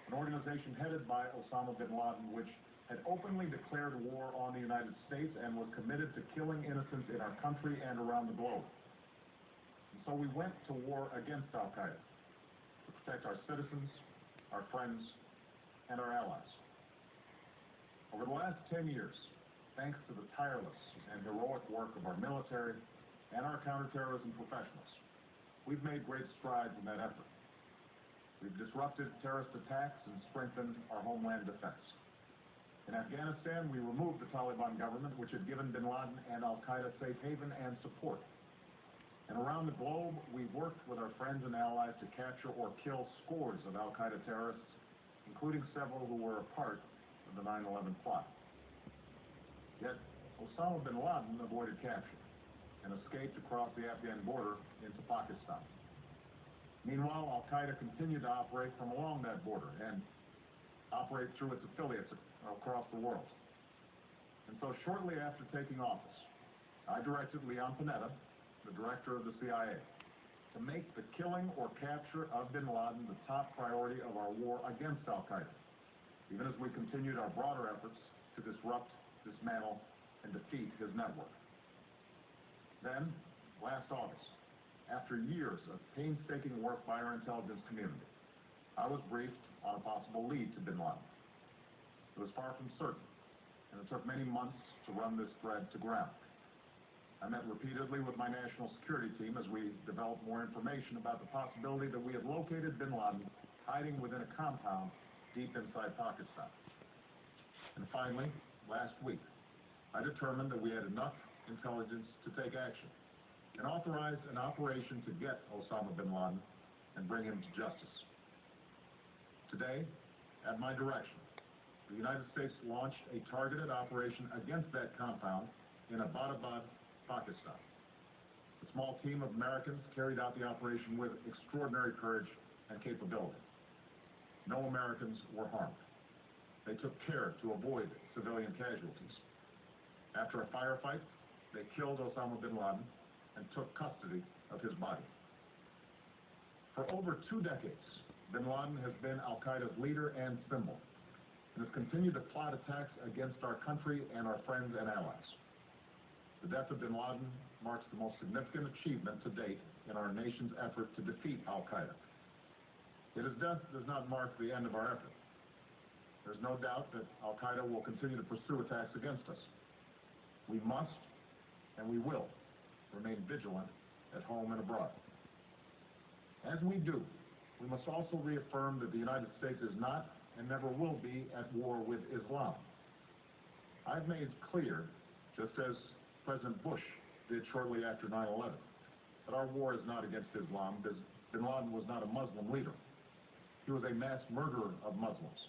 an organization headed by Osama bin Laden, which had openly declared war on the United States and was committed to killing innocents in our country and around the globe. And so we went to war against Al-Qaeda to protect our citizens, our friends, and our allies. Over the last 10 years, thanks to the tireless and heroic work of our military and our counterterrorism professionals, we've made great strides in that effort. We've disrupted terrorist attacks and strengthened our homeland defense. In Afghanistan, we removed the Taliban government, which had given bin Laden and Al-Qaeda safe haven and support. And around the globe, we've worked with our friends and allies to capture or kill scores of Al-Qaeda terrorists, including several who were a part of the 9/11 plot. Yet, Osama bin Laden avoided capture and escaped across the Afghan border into Pakistan. Meanwhile, Al-Qaeda continued to operate from along that border and operate through its affiliates across the world. And so shortly after taking office, I directed Leon Panetta, the director of the CIA, to make the killing or capture of bin Laden the top priority of our war against Al-Qaeda, even as we continued our broader efforts to disrupt, dismantle, and defeat his network. Then, last August, after years of painstaking work by our intelligence community, I was briefed on a possible lead to bin Laden. It was far from certain, and it took many months to run this thread to ground. I met repeatedly with my national security team as we developed more information about the possibility that we had located bin Laden hiding within a compound deep inside Pakistan. And finally, last week, I determined that we had enough intelligence to take action and authorized an operation to get Osama bin Laden and bring him to justice. Today, at my direction, the United States launched a targeted operation against that compound in Abbottabad, Pakistan. A small team of Americans carried out the operation with extraordinary courage and capability. No Americans were harmed. They took care to avoid civilian casualties. After a firefight, they killed Osama bin Laden and took custody of his body. For over 2 decades, bin Laden has been Al-Qaeda's leader and symbol, and has continued to plot attacks against our country and our friends and allies. The death of bin Laden marks the most significant achievement to date in our nation's effort to defeat Al-Qaeda. Yet his death does not mark the end of our effort. There's no doubt that Al-Qaeda will continue to pursue attacks against us. We must, and we will, remain vigilant at home and abroad. As we do, we must also reaffirm that the United States is not and never will be at war with Islam. I've made clear, just as President Bush did shortly after 9/11, that our war is not against Islam, because bin Laden was not a Muslim leader. He was a mass murderer of Muslims.